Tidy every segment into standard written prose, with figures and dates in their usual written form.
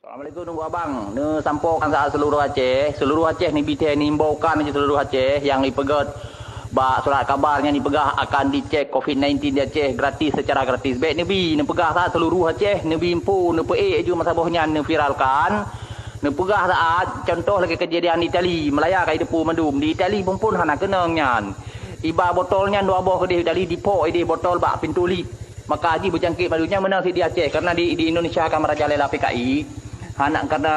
Assalamualaikum nunggu abang. Ni sampaikan saat seluruh Aceh. Seluruh Aceh ni BTN ni imbaukan je seluruh Aceh yang dipegat surat kabarnya ni pegah akan dicek COVID-19 di Aceh gratis secara gratis. Baik ni pegah saat seluruh Aceh ni impu ni pe ju masabahnya ni viralkan. Ni pegah saat contoh lagi kejadian di Itali, Melaya kai depu mandum. Di Itali pun hana kenangnya. Iba botolnya dua boh ke dari dipo di botol bak pintu lip. Maka haji berjangkit madunya menang si di Aceh karena di Indonesia akan merajalela PKI. Anak karena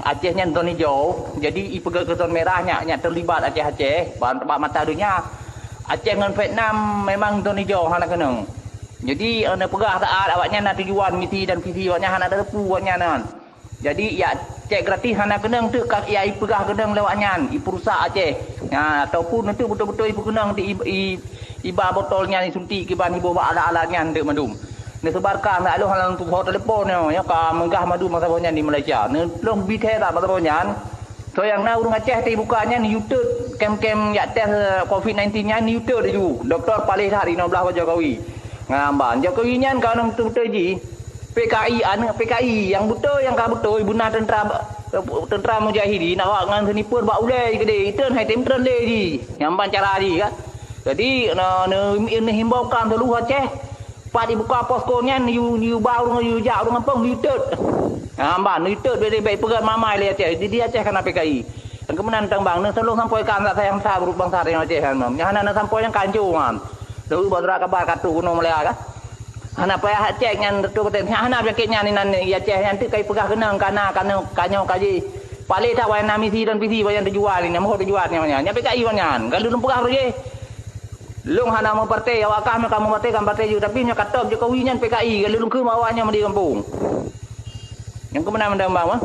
Acehnya zon hijau, jadi ipegang ke zon merahnya terlibat Aceh mata dunia. Aceh dengan Vietnam memang zon hijau anak kenang. Jadi ana pegah saat awaknya nak tujuan misi dan visi awaknya anak ada tepu awaknya nan. Jadi ya cek gratis anak kenang tu kak ya ipegah kenang lewatnya ipurusak Aceh. Nah ataupun itu betul-betul ipu kenang di iba botolnya ni suntik kiban ibu ala-alanya ndek mandum. Ni sebarkan lalu halang tu telefon ya ka menggah madu masabahnya di Malaysia. Ni long bithe tak masabahnya. So yang na urang Aceh ti bukanya ni YouTube kem-kem ya test COVID-19 nya ni YouTube ju. Doktor Palih hari 16 Jokowi. Ngamban Jokowi nyan ka nang betul ji. PKI yang betul yang ka betul ibuna tentera mujahidin awak ngan senipur bak ulai gede. Itu hai tem tren le ji. Ngamban cara ji kan. Jadi ni himbaukan seluruh Aceh Pak dibuka poskonya ni bau dengan jauh dengan pong litet. Hamba litet baik pegat mamai le Aceh. Dia Aceh kena PKI. Dan kemudian tang bang ni selalu sampaikan tak sayang sa buruk bangsa yang Aceh kan. Yang hana sampaikan kancuan. Lalu badra kabar katu gunung Melaya kan. Hana payah Aceh ngan tu kata hana penyakitnya ni nan Aceh yang tu kai pegah kenang kana kanyo kaji. Pale tak wayan misi dan visi wayan terjual ni mau terjual ni nya PKI wanyan. Kalau lu pegah je. Long hana mau partai awak kamu partai kan partai juga tapi nya kata Jokowi nya PKI kalau lu ke awaknya di kampung. Yang kemenang mendambang